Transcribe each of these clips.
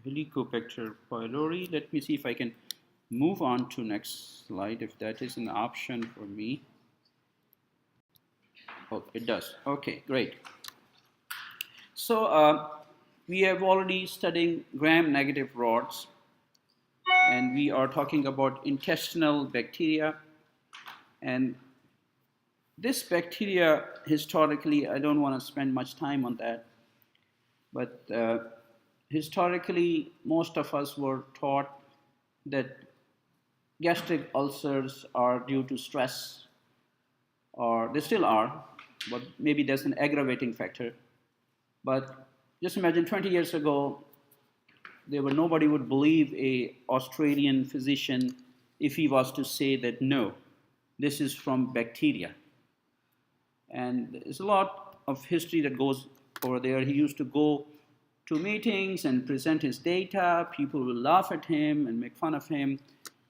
Helicobacter pylori. Let me see if I can move on to next slide, if that is an option for me. Oh, it does. Okay, great. So we have already studied gram-negative rods, and we are talking about intestinal bacteria. And this bacteria, historically, I don't want to spend much time on that, but historically, most of us were taught that gastric ulcers are due to stress, or they still are, but maybe there's an aggravating factor. But just imagine 20 years ago, nobody would believe a Australian physician if he was to say that no, this is from bacteria. And there's a lot of history that goes over there. He used to go to meetings and present his data. People will laugh at him and make fun of him,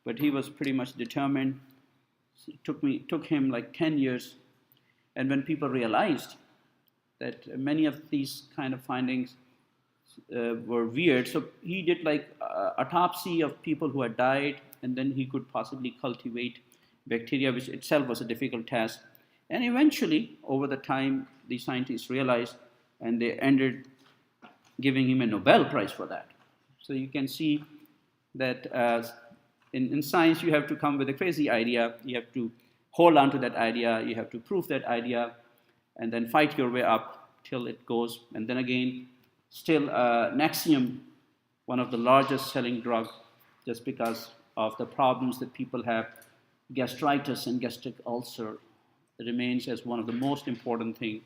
but he was pretty much determined. It took him like 10 years. And when people realized that many of these kind of findings were weird, so he did like autopsy of people who had died, and then he could possibly cultivate bacteria, which itself was a difficult task. And eventually, over the time, the scientists realized, and they ended giving him a Nobel Prize for that. So you can see that in science, you have to come with a crazy idea. You have to hold on to that idea. You have to prove that idea, and then fight your way up till it goes. And then again, still Nexium, one of the largest selling drugs, just because of the problems that people have, gastritis and gastric ulcer, remains as one of the most important things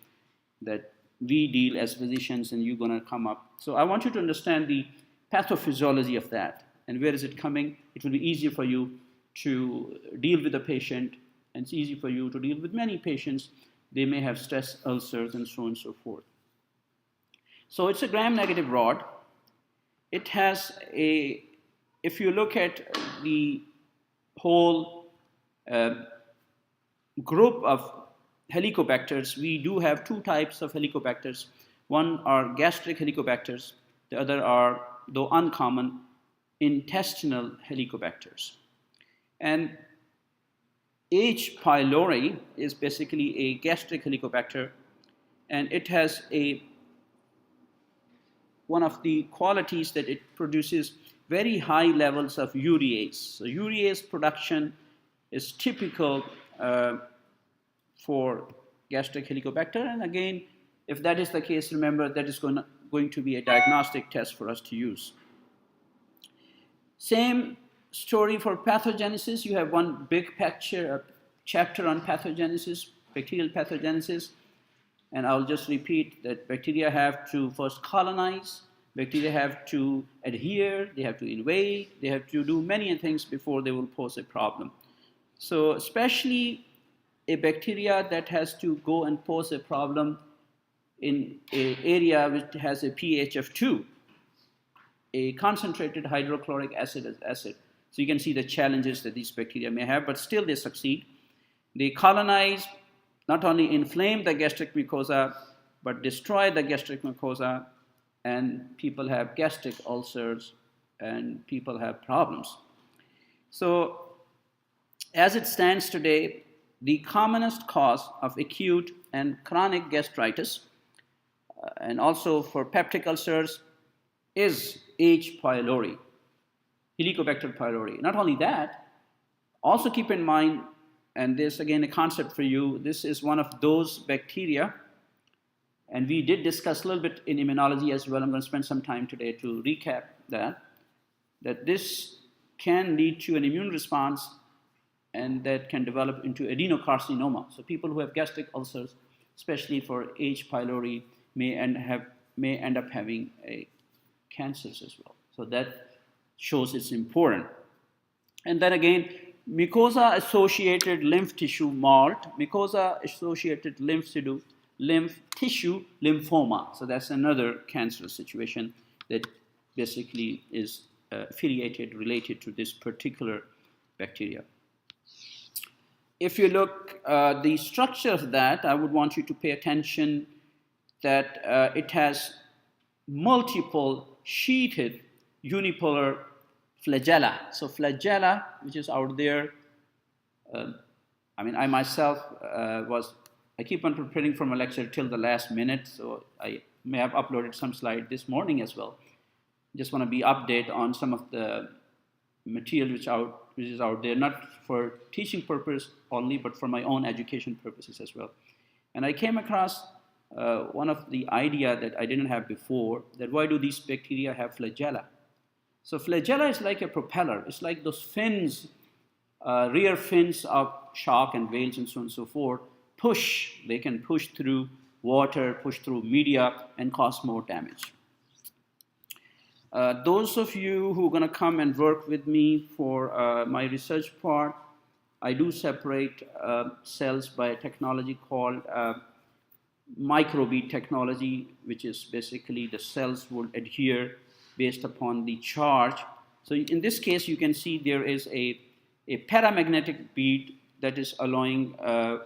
that we deal as physicians, and you're going to come up. So I want you to understand the pathophysiology of that, and where is it coming. It will be easier for you to deal with a patient, and it's easy for you to deal with many patients. They may have stress ulcers and so on and so forth. So it's a gram-negative rod. It has if you look at the whole group of helicobacters, we do have two types of helicobacters. One are gastric helicobacters. The other are, though uncommon, intestinal helicobacters. And H. pylori is basically a gastric helicobacter, and it has one of the qualities that it produces very high levels of urease. So urease production is typical for gastric helicobacter. And again, if that is the case, remember that is going to be a diagnostic test for us to use. Same story for pathogenesis. You have one big chapter on pathogenesis, bacterial pathogenesis. And I'll just repeat that bacteria have to first colonize, bacteria have to adhere, they have to invade, they have to do many things before they will pose a problem. So especially a bacteria that has to go and pose a problem in an area which has a pH of 2, a concentrated hydrochloric acid. So you can see the challenges that these bacteria may have, but still they succeed. They colonize, not only inflame the gastric mucosa, but destroy the gastric mucosa, and people have gastric ulcers, and people have problems. So as it stands today, the commonest cause of acute and chronic gastritis, and also for peptic ulcers, is H. pylori, Helicobacter pylori. Not only that, also keep in mind, and this again a concept for you, this is one of those bacteria, and we did discuss a little bit in immunology as well. I'm going to spend some time today to recap that this can lead to an immune response, and that can develop into adenocarcinoma. So people who have gastric ulcers, especially for H. pylori, may end up having cancers as well. So that shows it's important. And then again, mucosa-associated lymph tissue MALT, mucosa-associated lymph tissue lymphoma. So that's another cancerous situation that basically is related to this particular bacteria. If you look at the structure of that, I would want you to pay attention that it has multiple sheeted unipolar flagella. So flagella, which is out there, I myself I keep on preparing for my lecture till the last minute, so I may have uploaded some slide this morning as well. Just want to be update on some of the material which is out there, not for teaching purpose only, but for my own education purposes as well. And I came across one of the idea that I didn't have before, that why do these bacteria have flagella? So flagella is like a propeller. It's like those fins, rear fins of shark and whales and so on and so forth, they can push through water, push through media, and cause more damage. Those of you who are going to come and work with me for my research part, I do separate cells by a technology called microbead technology, which is basically the cells will adhere based upon the charge. So in this case, you can see there is a paramagnetic bead that is allowing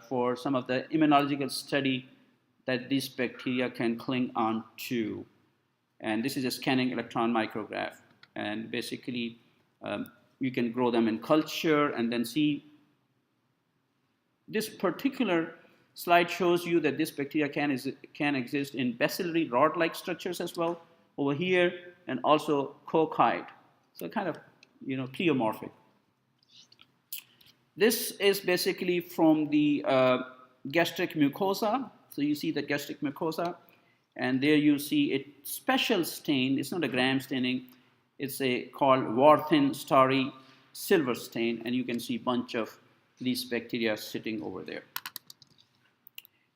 for some of the immunological study that these bacteria can cling on to. And this is a scanning electron micrograph. And basically, you can grow them in culture and then see. This particular slide shows you that this bacteria can exist in bacillary rod-like structures as well over here, and also coccoid. So kind of, pleomorphic. This is basically from the gastric mucosa. So you see the gastric mucosa, and there you see a special stain. It's not a gram staining. It's called Warthin starry silver stain, and you can see a bunch of these bacteria sitting over there.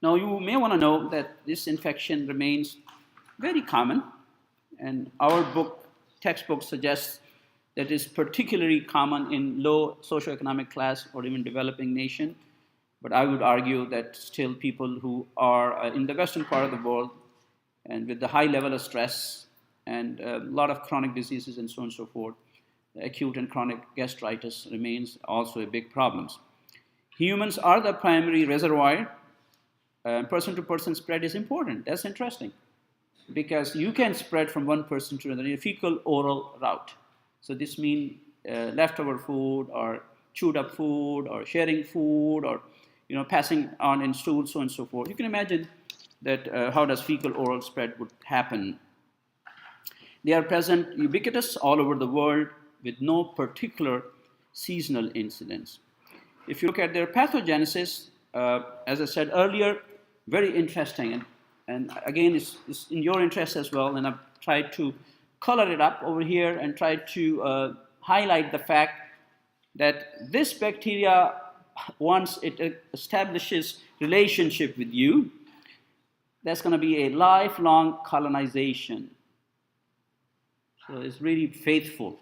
Now you may want to know that this infection remains very common, and our textbook suggests that is particularly common in low socioeconomic class or even developing nation. But I would argue that still people who are in the western part of the world and with the high level of stress and a lot of chronic diseases and so on and so forth, acute and chronic gastritis remains also a big problem. Humans are the primary reservoir. Person-to-person spread is important. That's interesting, because you can spread from one person to another in a fecal-oral route. So this means leftover food or chewed up food or sharing food or passing on in stool, so on and so forth. You can imagine that how does fecal-oral spread would happen. They are present ubiquitous all over the world with no particular seasonal incidence. If you look at their pathogenesis, as I said earlier, very interesting, and again, it's in your interest as well, and I've tried to color it up over here and try to highlight the fact that this bacteria, once it establishes relationship with you, that's going to be a lifelong colonization. So it's really faithful.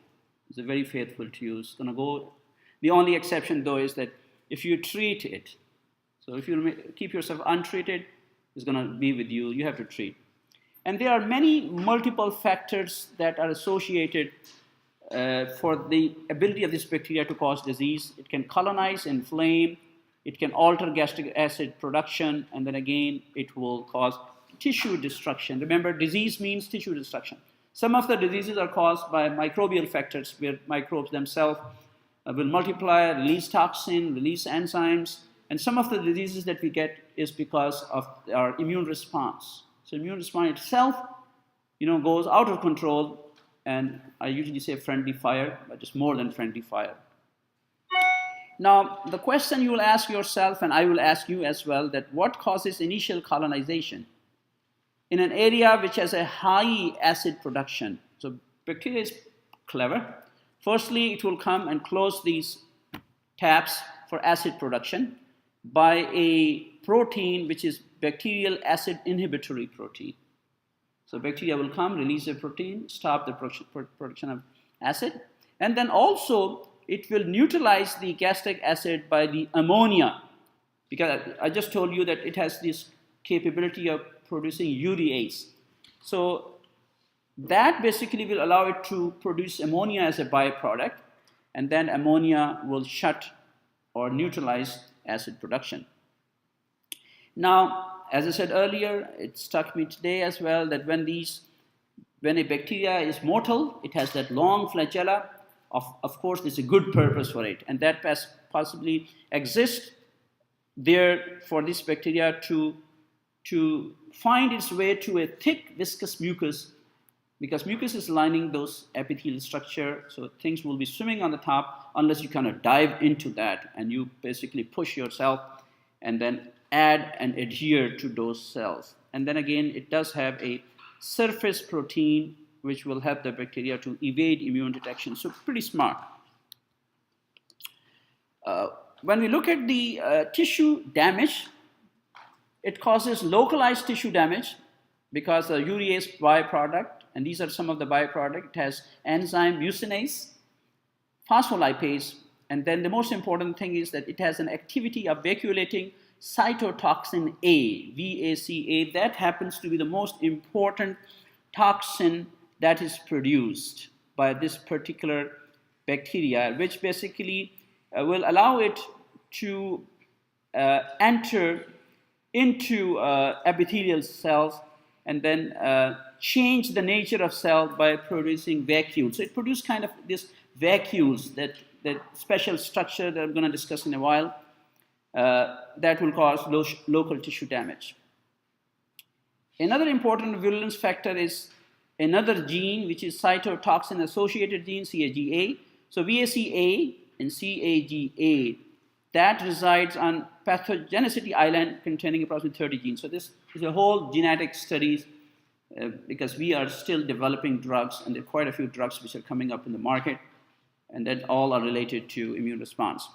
It's very faithful to you. It's going to go. The only exception, though, is that if you treat it, so if you keep yourself untreated, it's going to be with you. You have to treat. And there are many multiple factors that are associated for the ability of this bacteria to cause disease. It can colonize, inflame, it can alter gastric acid production, and then again, it will cause tissue destruction. Remember, disease means tissue destruction. Some of the diseases are caused by microbial factors, where microbes themselves will multiply, release toxin, release enzymes, and some of the diseases that we get is because of our immune response. So immune response itself, goes out of control, and I usually say friendly fire, but it's more than friendly fire. Now, the question you will ask yourself, and I will ask you as well, that what causes initial colonization in an area which has a high acid production? So bacteria is clever. Firstly, it will come and close these taps for acid production by a protein which is bacterial acid inhibitory protein. So bacteria will come, release a protein, stop the production of acid, and then also it will neutralize the gastric acid by the ammonia, because I just told you that it has this capability of producing urease. So that basically will allow it to produce ammonia as a byproduct, and then ammonia will shut or neutralize acid production. Now, as I said earlier, it struck me today as well that when these when a bacteria is mortal, it has that long flagella. Of course, there's a good purpose for it, and that possibly exists there for this bacteria to find its way to a thick viscous mucus, because mucus is lining those epithelial structure, so things will be swimming on the top unless you kind of dive into that and you basically push yourself and then add and adhere to those cells. And then again, it does have a surface protein which will help the bacteria to evade immune detection. So pretty smart. When we look at the tissue damage, it causes localized tissue damage because the urease byproduct, and these are some of the byproducts. It has enzyme mucinase, phospholipase, and then the most important thing is that it has an activity of vacuolating cytotoxin A, VACA. That happens to be the most important toxin that is produced by this particular bacteria, which basically will allow it to enter into epithelial cells and then change the nature of cell by producing vacuoles. So it produces kind of this vacuoles, that special structure that I'm going to discuss in a while, that will cause local tissue damage. Another important virulence factor is another gene, which is cytotoxin associated gene, CAGA. So VACA and CAGA, that resides on pathogenicity island containing approximately 30 genes. So this is a whole genetic studies because we are still developing drugs, and there are quite a few drugs which are coming up in the market, and that all are related to immune response.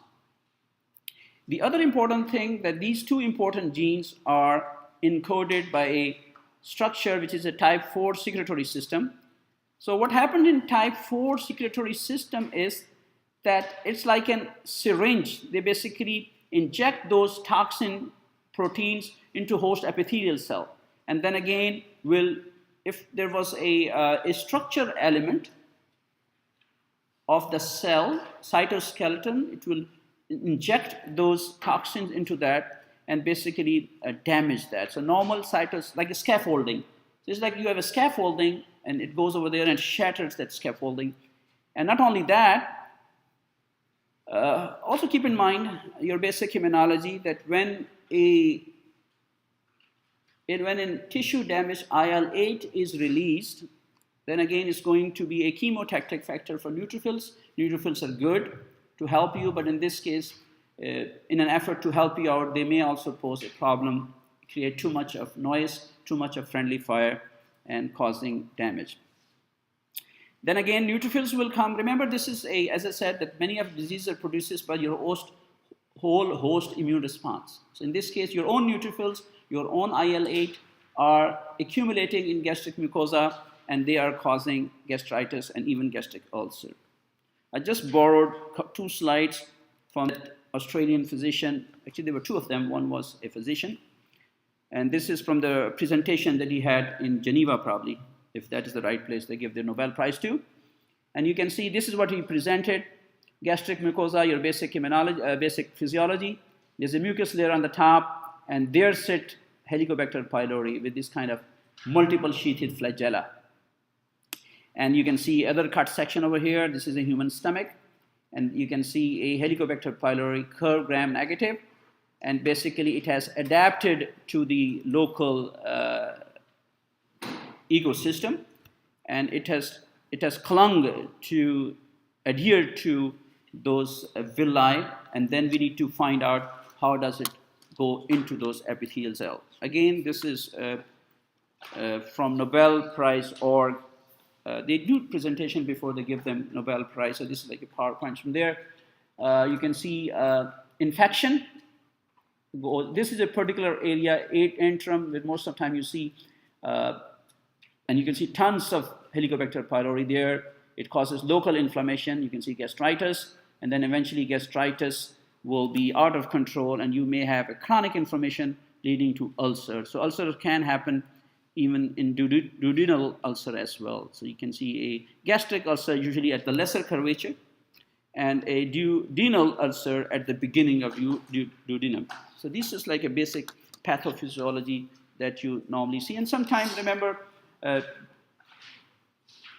The other important thing that these two important genes are encoded by a structure which is a type 4 secretory system. So what happened in type 4 secretory system is that it's like a syringe. They basically inject those toxin proteins into host epithelial cell. And then again, if there was a structure element of the cell, cytoskeleton, it will inject those toxins into that and basically damage that. So normal like a scaffolding. So it's like you have a scaffolding and it goes over there and shatters that scaffolding. And not only that, also keep in mind your basic immunology that when in tissue damage IL-8 is released, then again it's going to be a chemotactic factor for neutrophils. Neutrophils are good to help you, but in this case, in an effort to help you out, they may also pose a problem, create too much of noise, too much of friendly fire, and causing damage. Then again, neutrophils will come. Remember, this is as I said, that many of diseases are produced by your whole host immune response. So in this case, your own neutrophils, your own IL-8 are accumulating in gastric mucosa, and they are causing gastritis and even gastric ulcer. I just borrowed 2 slides from an Australian physician. Actually, there were 2 of them. One was a physician. And this is from the presentation that he had in Geneva, probably, if that is the right place they give the Nobel Prize to. And you can see this is what he presented. Gastric mucosa, your basic immunology, basic physiology. There's a mucus layer on the top, and there sit Helicobacter pylori with this kind of multiple sheathed flagella. And you can see other cut section over here. This is a human stomach. And you can see a Helicobacter pylori curve gram-negative. And basically it has adapted to the local ecosystem. And it has clung to adhere to those villi. And then we need to find out how does it go into those epithelial cells. Again, this is from Nobel Prize org. They do presentation before they give them Nobel Prize, so this is like a PowerPoint from there. You can see infection. This is a particular area, 8 antrum, with most of the time you see, and you can see tons of Helicobacter pylori there. It causes local inflammation. You can see gastritis, and then eventually gastritis will be out of control, and you may have a chronic inflammation leading to ulcer. So ulcer can happen even in duodenal ulcer as well. So you can see a gastric ulcer usually at the lesser curvature, and a duodenal ulcer at the beginning of duodenum. So this is like a basic pathophysiology that you normally see. And sometimes, remember,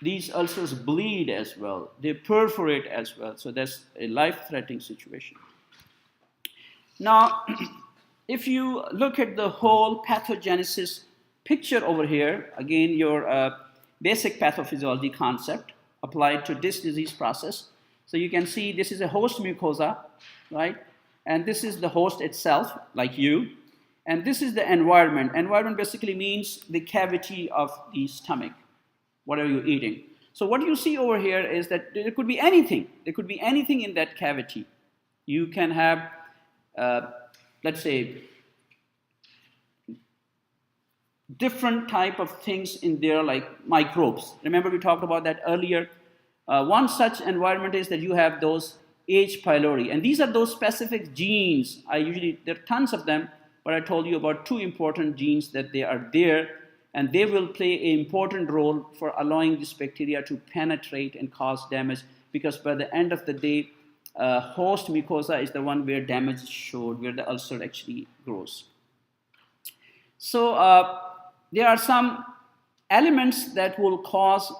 these ulcers bleed as well. They perforate as well. So that's a life-threatening situation. Now, if you look at the whole pathogenesis picture over here, again, your basic pathophysiology concept applied to this disease process. So you can see this is a host mucosa, right? And this is the host itself, like you. And this is the environment. Environment basically means the cavity of the stomach, whatever you're eating. So what you see over here is that there could be anything. There could be anything in that cavity. You can have, let's say, different type of things in there, like microbes. Remember we talked about that earlier. One such environment is that you have those H. pylori, and these are those specific genes. There are tons of them, but I told you about 2 important genes that they are there, and they will play an important role for allowing this bacteria to penetrate and cause damage, because by the end of the day, host mucosa is the one where damage is showed, where the ulcer actually grows. So there are some elements that will cause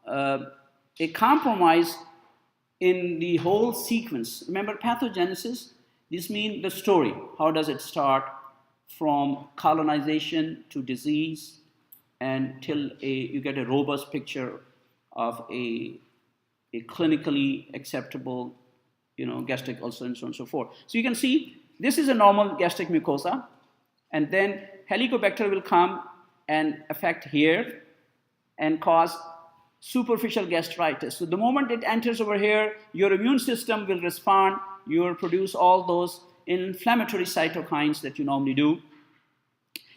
a compromise in the whole sequence. Remember pathogenesis, this means the story. How does it start from colonization to disease until you get a robust picture of a clinically acceptable gastric ulcer and so on and so forth. So you can see this is a normal gastric mucosa, and then Helicobacter will come and affect here and cause superficial gastritis. So the moment it enters over here, your immune system will respond. You will produce all those inflammatory cytokines that you normally do.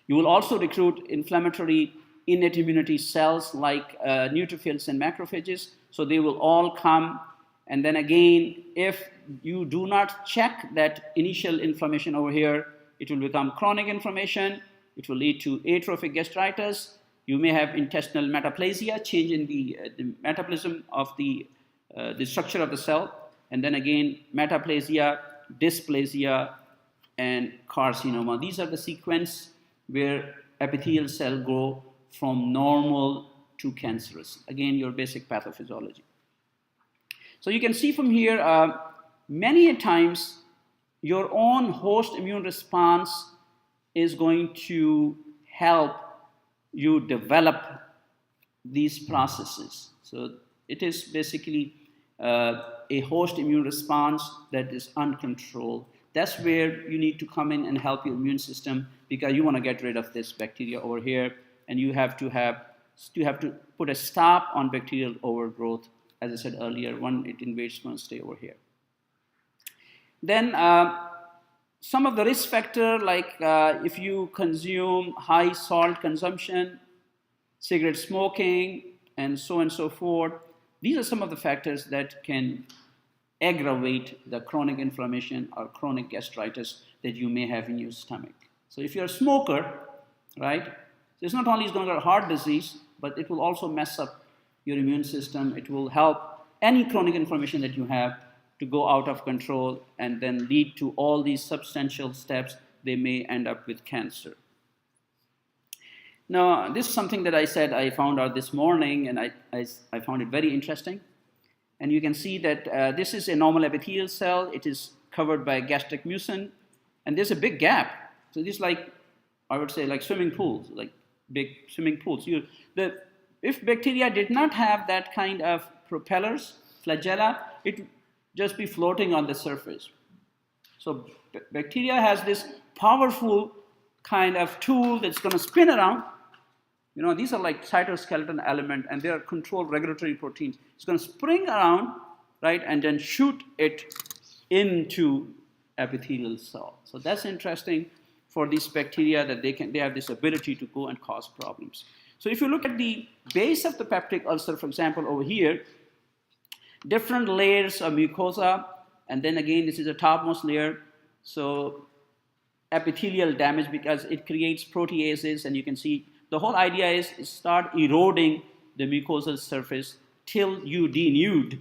You will also recruit inflammatory innate immunity cells like neutrophils and macrophages. So they will all come. And then again, if you do not check that initial inflammation over here, it will become chronic inflammation. It will lead to atrophic gastritis. You may have intestinal metaplasia, change in the metabolism of the structure of the cell. And then again, metaplasia, dysplasia, and carcinoma. These are the sequence where epithelial cells grow from normal to cancerous. Again, your basic pathophysiology. So you can see from here, many times your own host immune response is going to help you develop these processes. So it is basically a host immune response that is uncontrolled. That's where you need to come in and help your immune system, because you want to get rid of this bacteria over here, and you have to put a stop on bacterial overgrowth. As I said earlier, when it invades, it's going to stay over here. Then some of the risk factor, like if you consume high salt consumption, cigarette smoking, and so forth, these are some of the factors that can aggravate the chronic inflammation or chronic gastritis that you may have in your stomach. So if you're a smoker, right, it's not only going to get heart disease, but it will also mess up your immune system. It will help any chronic inflammation that you have to go out of control and then lead to all these substantial steps. They may end up with cancer. Now, this is something that I said I found out this morning, and I found it very interesting. And you can see that this is a normal epithelial cell. It is covered by gastric mucin, and there's a big gap. So this is like, I would say, like swimming pools, like big swimming pools. If bacteria did not have that kind of propellers, flagella, it would just be floating on the surface. So bacteria has this powerful kind of tool that's going to spin around. These are like cytoskeleton element, and they are controlled regulatory proteins. It's going to spring around, right, and then shoot it into epithelial cell. So that's interesting for these bacteria, that they have this ability to go and cause problems. So if you look at the base of the peptic ulcer, for example, over here, different layers of mucosa, and then again, this is a topmost layer. So epithelial damage, because it creates proteases, and you can see the whole idea is start eroding the mucosal surface till you denude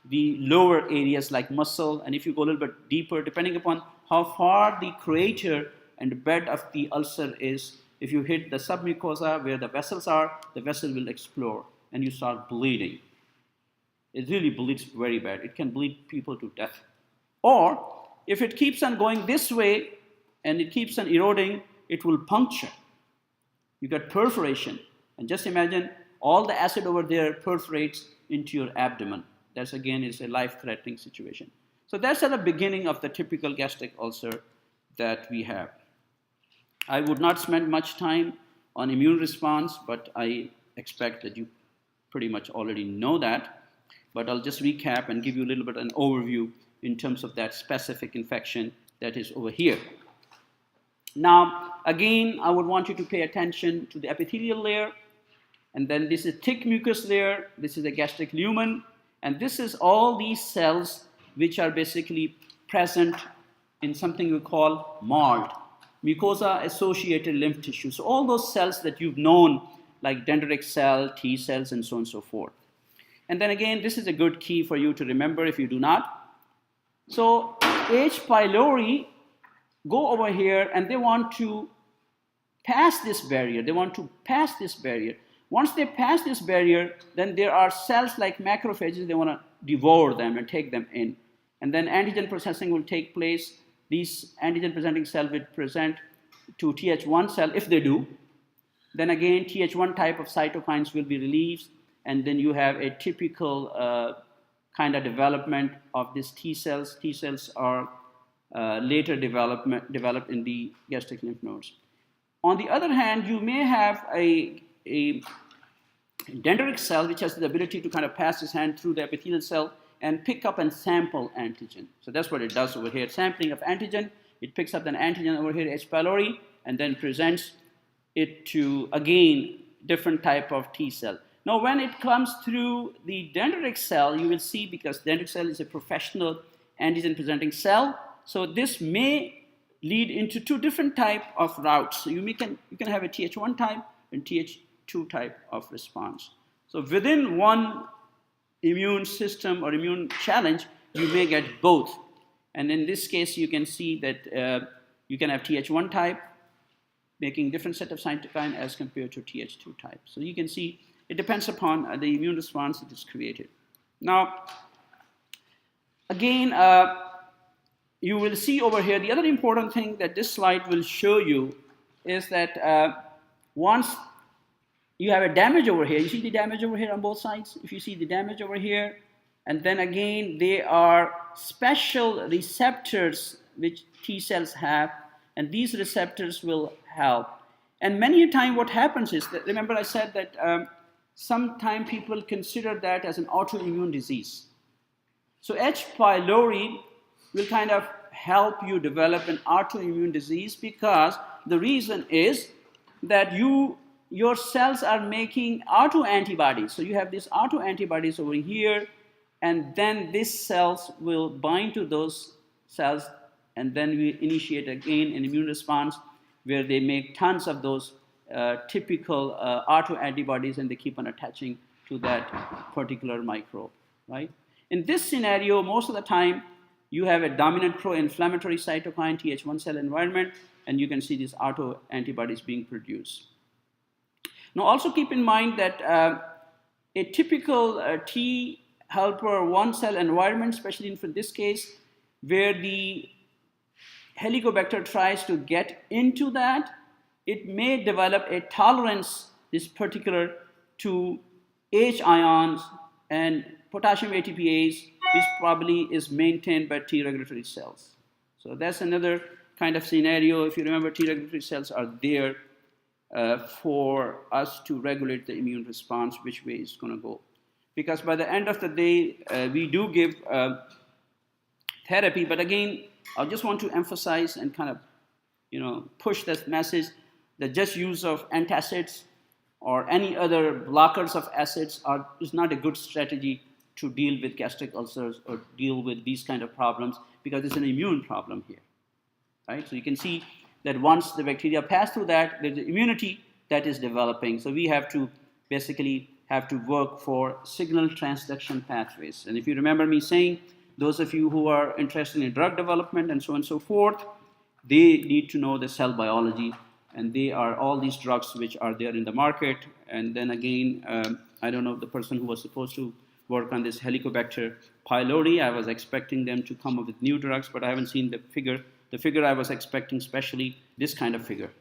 the lower areas like muscle. And if you go a little bit deeper, depending upon how far the crater and the bed of the ulcer is, if you hit the submucosa where the vessels are, the vessel will explode. and you start bleeding. It really bleeds very bad. It can bleed people to death. Or if it keeps on going this way and it keeps on eroding, it will puncture. You get perforation. And just imagine all the acid over there perforates into your abdomen. That's again is a life-threatening situation. So that's at the beginning of the typical gastric ulcer that we have. I would not spend much time on immune response, but I expect that you pretty much already know that. But I'll just recap and give you a little bit of an overview in terms of that specific infection that is over here. Now, again, I would want you to pay attention to the epithelial layer. And then this is thick mucus layer. This is the gastric lumen. And this is all these cells which are basically present in something we call MALT, mucosa-associated lymph tissue. So all those cells that you've known, like dendritic cell, T cells, and so on and so forth. And then again, this is a good key for you to remember if you do not. So H. pylori go over here and they want to pass this barrier. They want to pass this barrier. Once they pass this barrier, then there are cells like macrophages. They want to devour them and take them in. And then antigen processing will take place. These antigen-presenting cells will present to Th1 cell if they do. Then again, Th1 type of cytokines will be released. And then you have a typical kind of development of these T cells. T cells are later developed in the gastric lymph nodes. On the other hand, you may have a dendritic cell which has the ability to kind of pass its hand through the epithelial cell and pick up and sample antigen. So that's what it does over here. Sampling of antigen, it picks up an antigen over here, H. pylori, and then presents it to, again, different type of T cell. Now, when it comes through the dendritic cell, you will see, because dendritic cell is a professional antigen-presenting cell, so this may lead into two different type of routes. So you can have a Th1 type and Th2 type of response. So within one immune system or immune challenge, you may get both. And in this case, you can see that you can have Th1 type making different set of cytokine as compared to Th2 type. So you can see it depends upon the immune response that is created. Now, again, you will see over here, the other important thing that this slide will show you is that once you have a damage over here, you see the damage over here on both sides? If you see the damage over here, and then again, they are special receptors which T cells have, and these receptors will help. And many a time what happens is that, remember I said that sometimes people consider that as an autoimmune disease. So H. pylori will kind of help you develop an autoimmune disease, because the reason is that your cells are making autoantibodies. So you have these autoantibodies over here, and then these cells will bind to those cells, and then we initiate again an immune response where they make tons of those typical autoantibodies, and they keep on attaching to that particular microbe, right? In this scenario, most of the time, you have a dominant pro-inflammatory cytokine, Th1 cell environment, and you can see these autoantibodies being produced. Now, also keep in mind that a typical T helper 1 cell environment, especially in this case, where the Helicobacter tries to get into that, it may develop a tolerance, this particular, to H ions and potassium ATPase, which probably is maintained by T regulatory cells. So that's another kind of scenario. If you remember, T regulatory cells are there for us to regulate the immune response, which way it's going to go. Because by the end of the day, we do give therapy, but again, I just want to emphasize and kind of, push this message that just use of antacids or any other blockers of acids is not a good strategy to deal with gastric ulcers or deal with these kind of problems, because it's an immune problem here, right? So you can see that once the bacteria pass through that, there's immunity that is developing. So we have to basically work for signal transduction pathways. And if you remember me saying, those of you who are interested in drug development and so on and so forth, they need to know the cell biology, and they are all these drugs which are there in the market. And then again, I don't know, the person who was supposed to work on this Helicobacter pylori. I was expecting them to come up with new drugs, but I haven't seen the figure. The figure I was expecting, especially this kind of figure.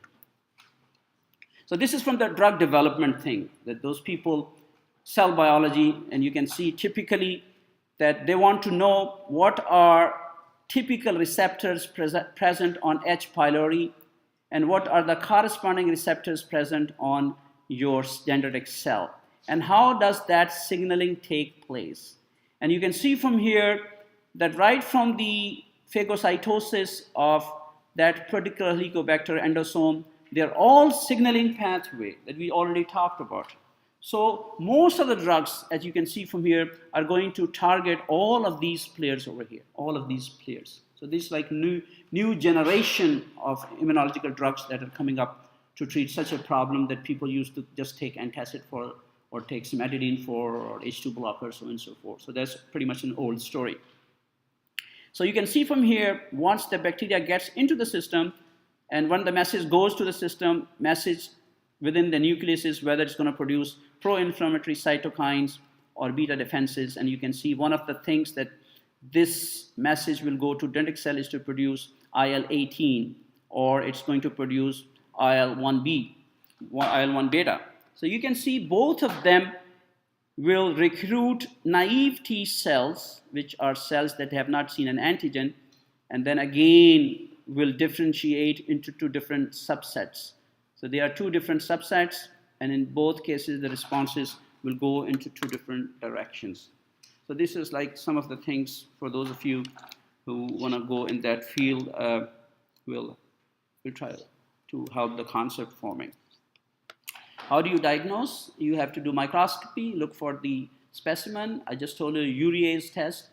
So this is from the drug development thing, that those people, cell biology, and you can see typically that they want to know what are typical receptors present on H. pylori and what are the corresponding receptors present on your dendritic cell. And how does that signaling take place? And you can see from here that right from the phagocytosis of that particular Helicobacter endosome, they're all signaling pathway that we already talked about. So most of the drugs, as you can see from here, are going to target all of these players over here, all of these players. So this is like new generation of immunological drugs that are coming up to treat such a problem that people used to just take antacid for, or take cimetidine for, or H2 blockers, so on and so forth. So that's pretty much an old story. So you can see from here, once the bacteria gets into the system, and when the message goes to the system, message within the nucleus is whether it's going to produce pro-inflammatory cytokines or beta defenses. And you can see one of the things that this message will go to dendritic cell is to produce IL-18, or it's going to produce IL-1B, IL-1 beta. So you can see both of them will recruit naive T cells, which are cells that have not seen an antigen, and then again will differentiate into two different subsets. So there are two different subsets, and in both cases the responses will go into two different directions. So this is like some of the things for those of you who want to go in that field. We'll try to help the concept forming. How do you diagnose? You have to do microscopy, look for the specimen. I just told you urease test,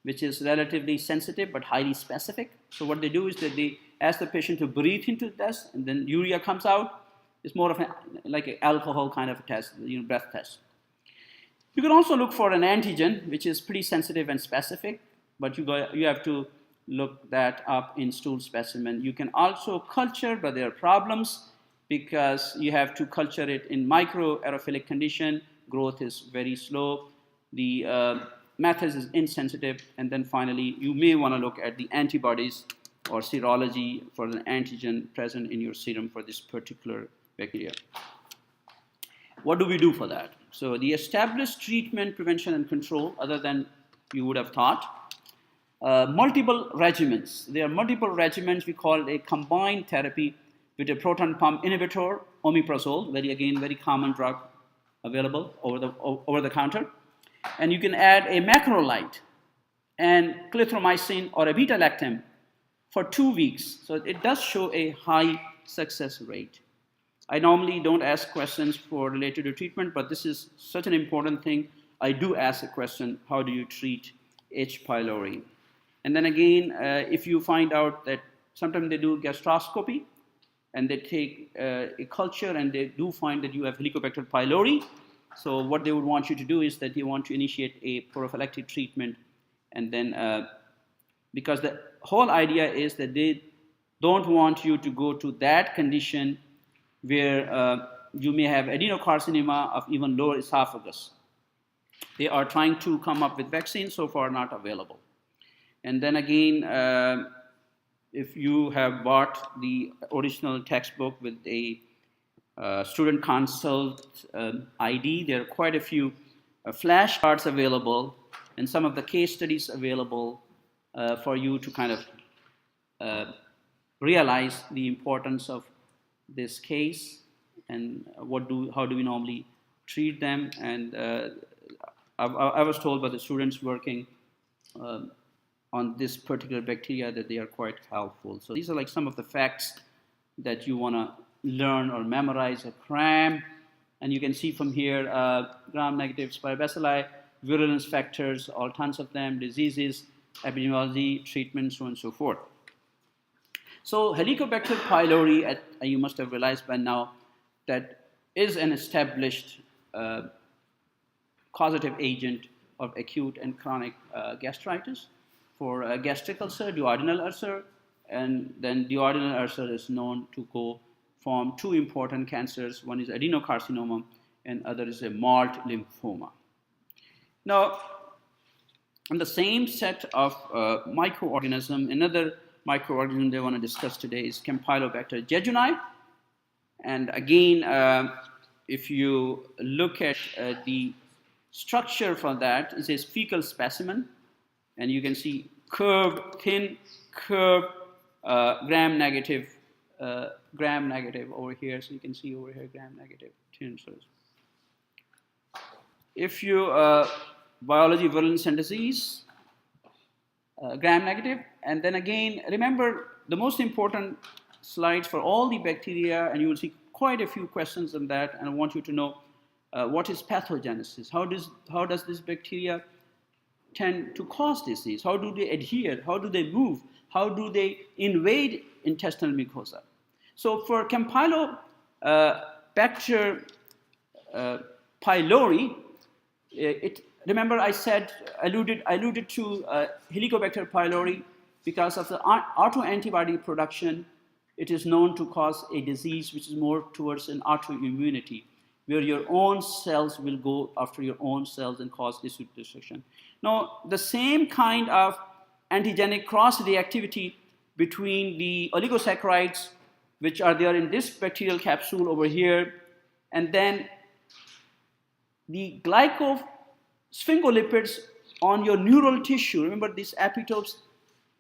which is relatively sensitive but highly specific. So what they do is that they ask the patient to breathe into the test, and then urea comes out. It's more of like an alcohol kind of a test, breath test. You can also look for an antigen, which is pretty sensitive and specific, but you have to look that up in stool specimen. You can also culture, but there are problems because you have to culture it in microaerophilic condition. Growth is very slow. The method is insensitive, and then finally you may want to look at the antibodies or serology for an antigen present in your serum for this particular bacteria. What do we do for that? So the established treatment, prevention, and control, other than you would have thought, multiple regimens. There are multiple regimens. We call it a combined therapy with a proton pump inhibitor, omeprazole, very common drug available over the counter. And you can add a macrolide and clarithromycin or a beta-lactam for 2 weeks. So it does show a high success rate. I normally don't ask questions related to treatment, but this is such an important thing. I do ask a question, how do you treat H. pylori? And then again, if you find out that sometimes they do gastroscopy, and they take a culture and they do find that you have Helicobacter pylori. So what they would want you to do is that you want to initiate a prophylactic treatment, and then because the whole idea is that they don't want you to go to that condition where you may have adenocarcinoma of even lower esophagus. They are trying to come up with vaccines, so far not available. And then again, if you have bought the original textbook with a student consult ID, there are quite a few flashcards available and some of the case studies available for you to kind of realize the importance of this case and how do we normally treat them. And I was told by the students working on this particular bacteria that they are quite helpful. So these are like some of the facts that you want to learn or memorize or cram. And you can see from here, gram-negative spirobacilli, virulence factors, all tons of them, diseases, epidemiology, treatment, so on and so forth. So Helicobacter pylori, you must have realized by now, that is an established causative agent of acute and chronic gastritis for gastric ulcer, duodenal ulcer, and then duodenal ulcer is known to form two important cancers. One is adenocarcinoma, and other is a marked lymphoma. Now, in the same set of microorganism, another microorganism they want to discuss today is Campylobacter jejuni. And again, if you look at the structure for that, it says fecal specimen, and you can see curved, thin, curved, gram-negative over here. So you can see over here gram-negative, thin cells. If you biology, virulence, and disease, gram-negative, and then again, remember the most important slides for all the bacteria, and you will see quite a few questions on that, and I want you to know what is pathogenesis? How does this bacteria tend to cause disease? How do they adhere? How do they move? How do they invade intestinal mucosa? So for Campylobacter pylori, remember I said, alluded to Helicobacter pylori because of the autoantibody production. It is known to cause a disease which is more towards an autoimmunity, where your own cells will go after your own cells and cause destruction. Now, the same kind of antigenic cross-reactivity between the oligosaccharides, which are there in this bacterial capsule over here, and then the glycosphingolipids on your neural tissue. Remember these epitopes,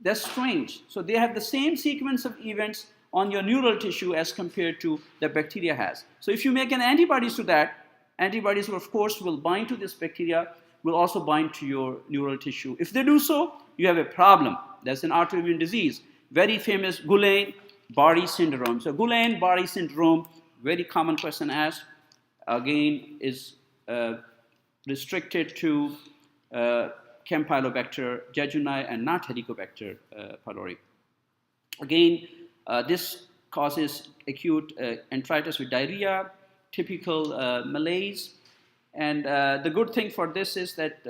they're strange. So they have the same sequence of events on your neural tissue as compared to the bacteria has. So if you make an antibodies to that, antibodies of course will bind to this bacteria, will also bind to your neural tissue. If they do so, you have a problem. That's an autoimmune disease. Very famous Guillain-Barré syndrome. So Guillain-Barré syndrome, very common question asked, again is restricted to Campylobacter jejuni and not Helicobacter pylori. Again, this causes acute enteritis with diarrhea, typical malaise, and the good thing for this is that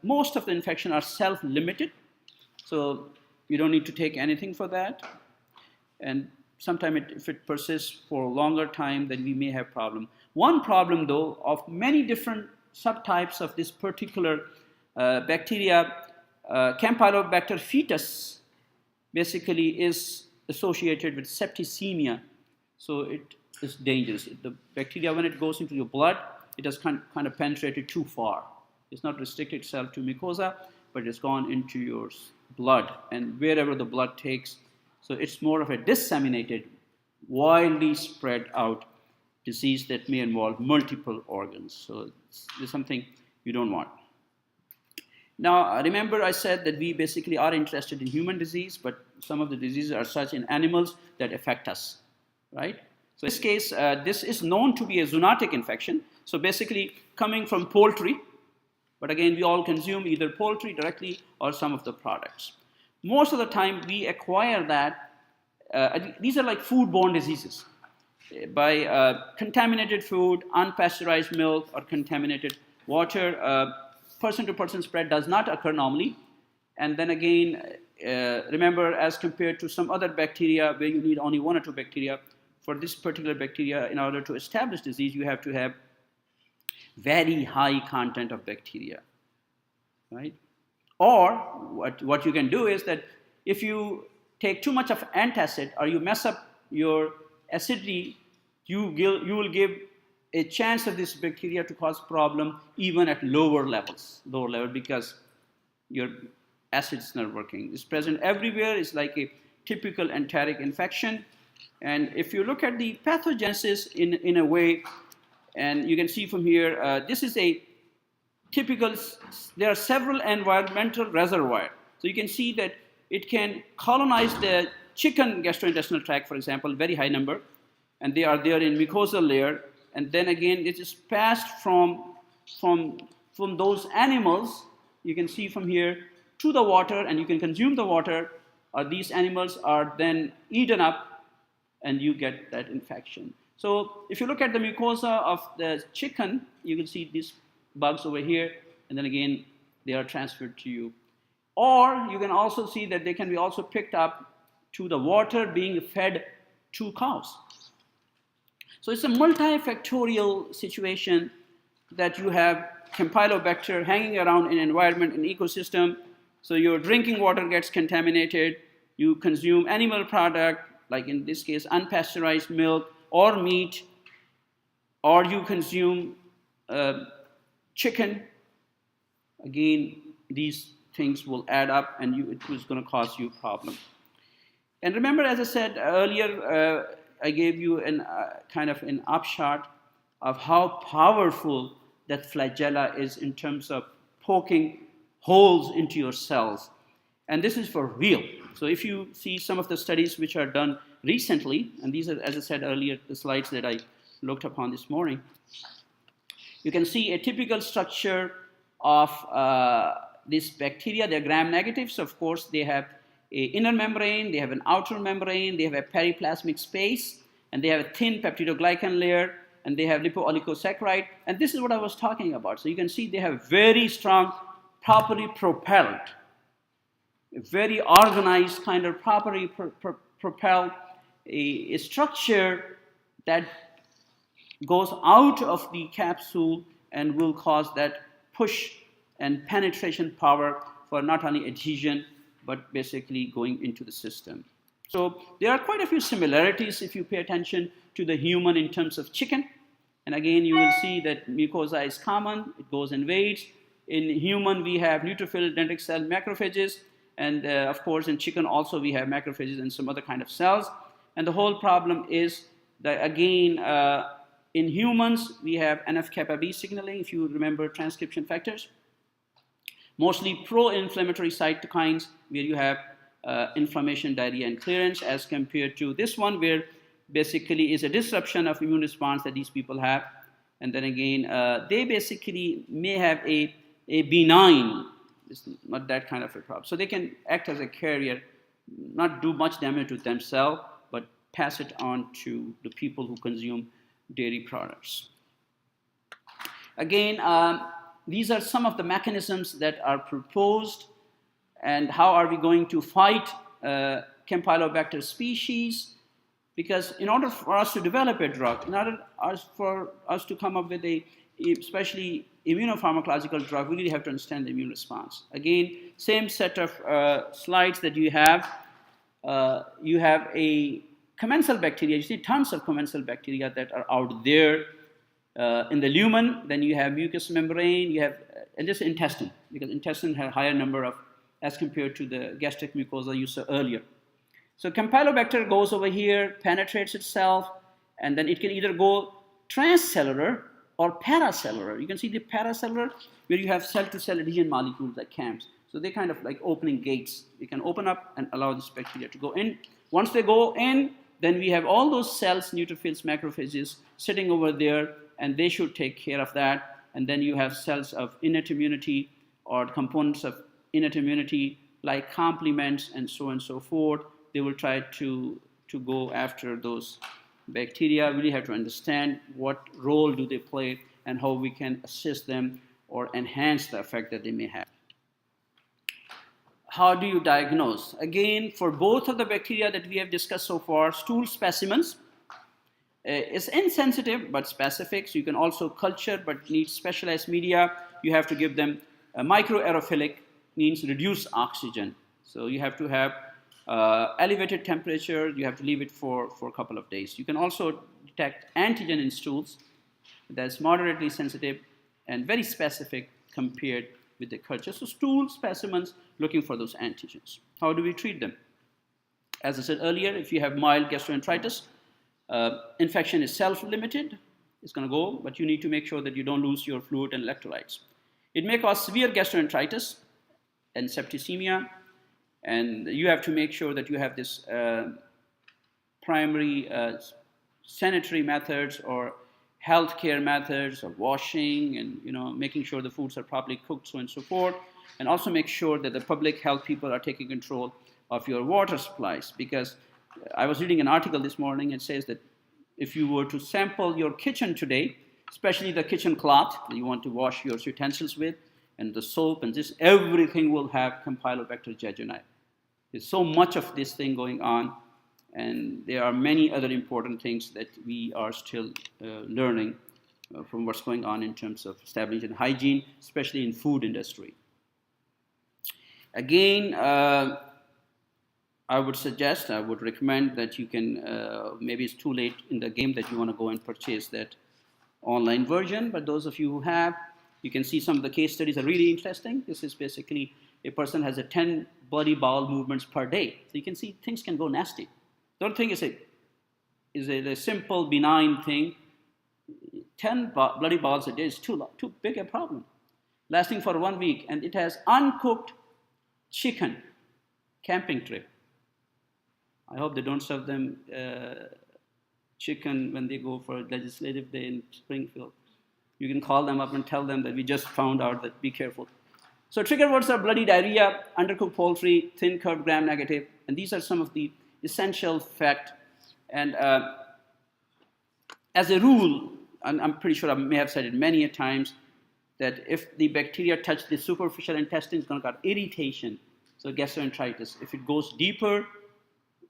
most of the infections are self-limited, so you don't need to take anything for that. And sometimes if it persists for a longer time, then we may have problem. One problem, though, of many different subtypes of this particular bacteria, Campylobacter fetus, basically is associated with septicemia, so it is dangerous. The bacteria, when it goes into your blood, it has kind of penetrated too far. It's not restricted itself to mucosa, but it's gone into your blood, and wherever the blood takes, so it's more of a disseminated, widely spread out disease that may involve multiple organs. So it's something you don't want. Now, remember I said that we basically are interested in human disease, but some of the diseases are such in animals that affect us, right? So in this case, this is known to be a zoonotic infection. So basically coming from poultry, but again, we all consume either poultry directly or some of the products. Most of the time we acquire that, these are like foodborne diseases, by contaminated food, unpasteurized milk, or contaminated water. Person-to-person spread does not occur normally. And then again, remember, as compared to some other bacteria where you need only 1 or 2 bacteria, for this particular bacteria, in order to establish disease, you have to have very high content of bacteria, right? Or what you can do is that if you take too much of antacid or you mess up your acidity, you will give a chance of this bacteria to cause problem even at lower level, because your acid's not working. It's present everywhere. It's like a typical enteric infection. And if you look at the pathogenesis in a way, and you can see from here, this is a typical, there are several environmental reservoirs. So you can see that it can colonize the chicken gastrointestinal tract, for example, very high number, and they are there in mucosal layer. And then again, it is passed from those animals, you can see from here, to the water, and you can consume the water, or these animals are then eaten up, and you get that infection. So if you look at the mucosa of the chicken, you can see these bugs over here, and then again, they are transferred to you. Or you can also see that they can be also picked up to the water being fed to cows. So it's a multifactorial situation that you have Campylobacter hanging around in environment and ecosystem. So your drinking water gets contaminated. You consume animal product, like in this case, unpasteurized milk or meat, or you consume chicken. Again, these things will add up, and it was going to cause you a problem. And remember, as I said earlier, I gave you kind of an upshot of how powerful that flagella is in terms of poking holes into your cells. And this is for real. So if you see some of the studies which are done recently, and these are, as I said earlier, the slides that I looked upon this morning, you can see a typical structure of this bacteria. They're gram-negative, so of course they have an inner membrane, they have an outer membrane, they have a periplasmic space, and they have a thin peptidoglycan layer, and they have lipooligosaccharide. And this is what I was talking about. So you can see they have very strong, properly propelled, very organized kind of properly propelled a structure that goes out of the capsule and will cause that push and penetration power for not only adhesion, but basically going into the system. So there are quite a few similarities if you pay attention to the human in terms of chicken. And again, you will see that mucosa is common, it goes in waves. In human, we have neutrophil, dendritic cell, macrophages, and of course in chicken also we have macrophages and some other kind of cells. And the whole problem is that again, in humans, we have NF-kappa B signaling, if you remember transcription factors. Mostly pro-inflammatory cytokines, where you have inflammation, diarrhea, and clearance, as compared to this one, where basically is a disruption of immune response that these people have. And then again, they basically may have a benign, it's not that kind of a problem. So they can act as a carrier, not do much damage to themselves, but pass it on to the people who consume dairy products. Again, these are some of the mechanisms that are proposed, and how are we going to fight Campylobacter species? Because in order for us to develop a drug, in order for us to come up with a especially immunopharmacological drug, we really have to understand the immune response. Again, same set of slides that you have. You have a commensal bacteria. You see tons of commensal bacteria that are out there in the lumen. Then you have mucous membrane. You have and this intestine, because intestine has a higher number of as compared to the gastric mucosa you saw earlier. So Campylobacter goes over here, penetrates itself, and then it can either go transcellular or paracellular. You can see the paracellular, where you have cell-to-cell adhesion molecules like CAMs. So they kind of like opening gates. You can open up and allow this bacteria to go in. Once they go in, then we have all those cells, neutrophils, macrophages, sitting over there, and they should take care of that. And then you have cells of innate immunity or components of innate immunity, like complements and so on and so forth. They will try to go after those bacteria. We really have to understand what role do they play and how we can assist them or enhance the effect that they may have. How do you diagnose? Again, for both of the bacteria that we have discussed so far, stool specimens is insensitive but specific. So you can also culture but need specialized media. You have to give them microaerophilic, means reduced oxygen. So you have to have elevated temperature. You have to leave it for a couple of days. You can also detect antigen in stools that's moderately sensitive and very specific compared with the culture. So stool specimens, looking for those antigens. How do we treat them? As I said earlier, if you have mild gastroenteritis, infection is self-limited. It's going to go, but you need to make sure that you don't lose your fluid and electrolytes. It may cause severe gastroenteritis and septicemia, and you have to make sure that you have this primary sanitary methods or healthcare methods of washing and making sure the foods are properly cooked, so on and so forth, and also make sure that the public health people are taking control of your water supplies. Because I was reading an article this morning, and it says that if you were to sample your kitchen today, especially the kitchen cloth that you want to wash your utensils with, and the soap and this, everything will have Campylobacter jejuni. There's so much of this thing going on, And there are many other important things that we are still learning from what's going on in terms of establishing hygiene, especially in food industry. Again, I would recommend that you can, maybe it's too late in the game that you want to go and purchase that online version, but those of you who have, you can see some of the case studies are really interesting. This is basically a person has a 10 bloody bowel movements per day. So you can see things can go nasty. Don't think it's a simple, benign thing. 10 bloody bowels a day is too big a problem. Lasting for 1 week, and it has uncooked chicken camping trip. I hope they don't serve them chicken when they go for legislative day in Springfield. You can call them up and tell them that we just found out that be careful. So trigger words are bloody diarrhea, undercooked poultry, thin curved gram-negative, and these are some of the essential facts. And as a rule, and I'm pretty sure I may have said it many a times, that if the bacteria touch the superficial intestine, it's going to cause irritation, so gastroenteritis. If it goes deeper,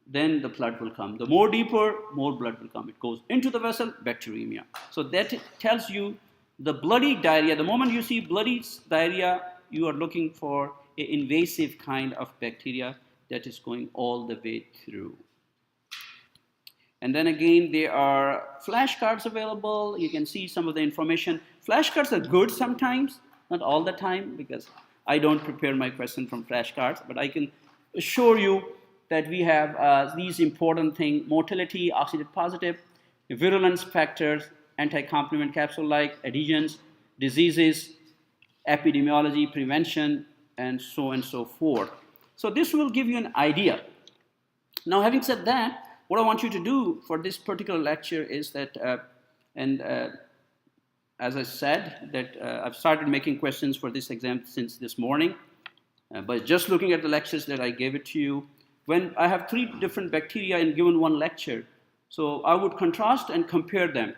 then the blood will come. The more deeper, more blood will come. It goes into the vessel, bacteremia. So that tells you the bloody diarrhea. The moment you see bloody diarrhea, you are looking for an invasive kind of bacteria that is going all the way through. And then again, there are flashcards available. You can see some of the information. Flashcards are good sometimes, not all the time, because I don't prepare my question from flashcards, but I can assure you that we have these important things: motility, oxidant positive, virulence factors, anti-complement capsule-like, adhesions, diseases, epidemiology, prevention, and so forth. So this will give you an idea. Now, having said that, what I want you to do for this particular lecture is that, as I said, that I've started making questions for this exam since this morning, but just looking at the lectures that I gave it to you, when I have 3 different bacteria in given one lecture, so I would contrast and compare them,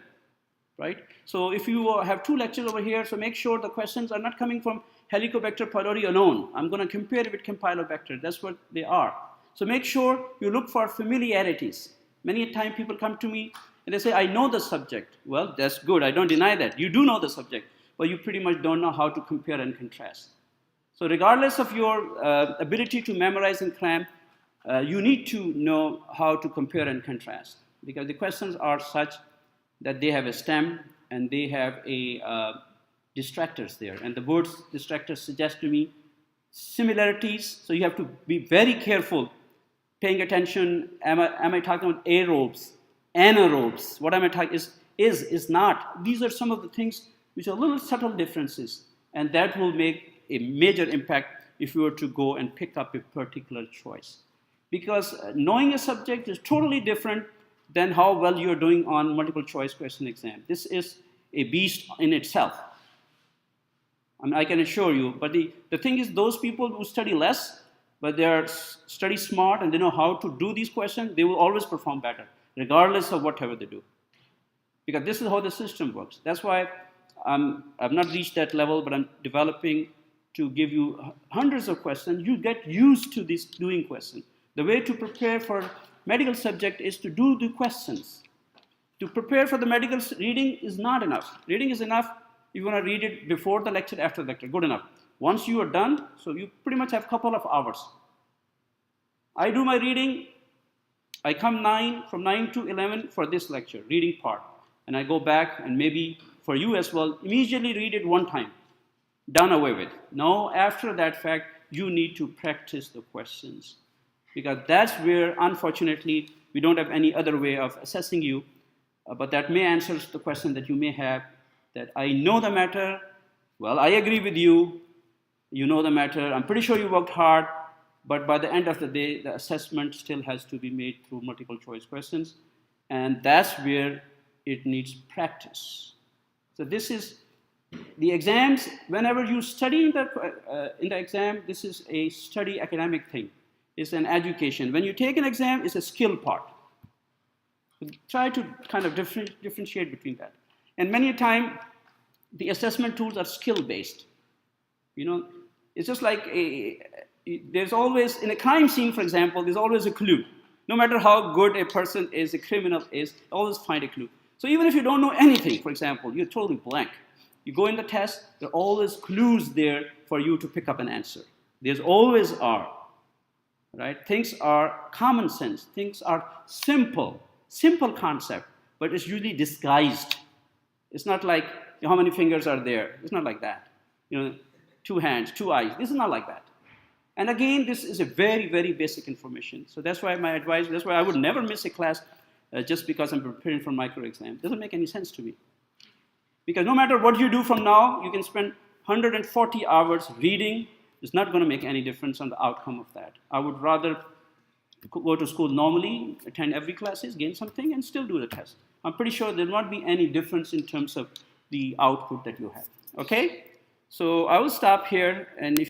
right? So if you have 2 lectures over here, so make sure the questions are not coming from Helicobacter pylori alone. I'm going to compare it with Campylobacter. That's what they are. So make sure you look for familiarities. Many a time people come to me and they say, I know the subject. Well, that's good. I don't deny that. You do know the subject, but you pretty much don't know how to compare and contrast. So regardless of your ability to memorize and cram, you need to know how to compare and contrast, because the questions are such that they have a stem and they have a distractors there. And the words distractors suggest to me similarities. So you have to be very careful, paying attention. Am I talking about aerobes, anaerobes? What am I talking is not. These are some of the things which are little subtle differences, and that will make a major impact if you were to go and pick up a particular choice. Because knowing a subject is totally different than how well you're doing on multiple choice question exam. This is a beast in itself. I can assure you, but the thing is, those people who study less, but they are study smart and they know how to do these questions, they will always perform better, regardless of whatever they do. Because this is how the system works. That's why I've not reached that level, but I'm developing to give you hundreds of questions. You get used to this doing questions. The way to prepare for medical subject is to do the questions. To prepare for the medical reading is not enough. Reading is enough. You want to read it before the lecture, after the lecture, good enough. Once you are done, so you pretty much have a couple of hours. I do my reading. I come from 9 to 11 for this lecture, reading part. And I go back, and maybe for you as well, immediately read it one time. Done away with. Now, after that fact, you need to practice the questions. Because that's where, unfortunately, we don't have any other way of assessing you. But that may answer the question that you may have, that I know the matter. Well, I agree with you. You know the matter. I'm pretty sure you worked hard. But by the end of the day, the assessment still has to be made through multiple choice questions. And that's where it needs practice. So this is the exams. Whenever you study in the exam, this is a study academic thing. It's an education. When you take an exam, it's a skill part. Try to kind of differentiate between that. And many a time, the assessment tools are skill-based. You know, it's just like there's always, in a crime scene, for example, there's always a clue. No matter how good a person is, a criminal is, always find a clue. So even if you don't know anything, for example, you're totally blank, you go in the test, there are always clues there for you to pick up an answer. There's always are, right? Things are common sense. Things are simple concept, but it's usually disguised. It's not like how many fingers are there. It's not like that. 2 hands, 2 eyes. This is not like that. And again, this is a very, very basic information. So that's why my advice, that's why I would never miss a class just because I'm preparing for micro exam. It doesn't make any sense to me. Because no matter what you do from now, you can spend 140 hours reading. It's not going to make any difference on the outcome of that. I would rather go to school normally, attend every classes, gain something, and still do the test. I'm pretty sure there will not be any difference in terms of the output that you have. Okay? So I will stop here, and if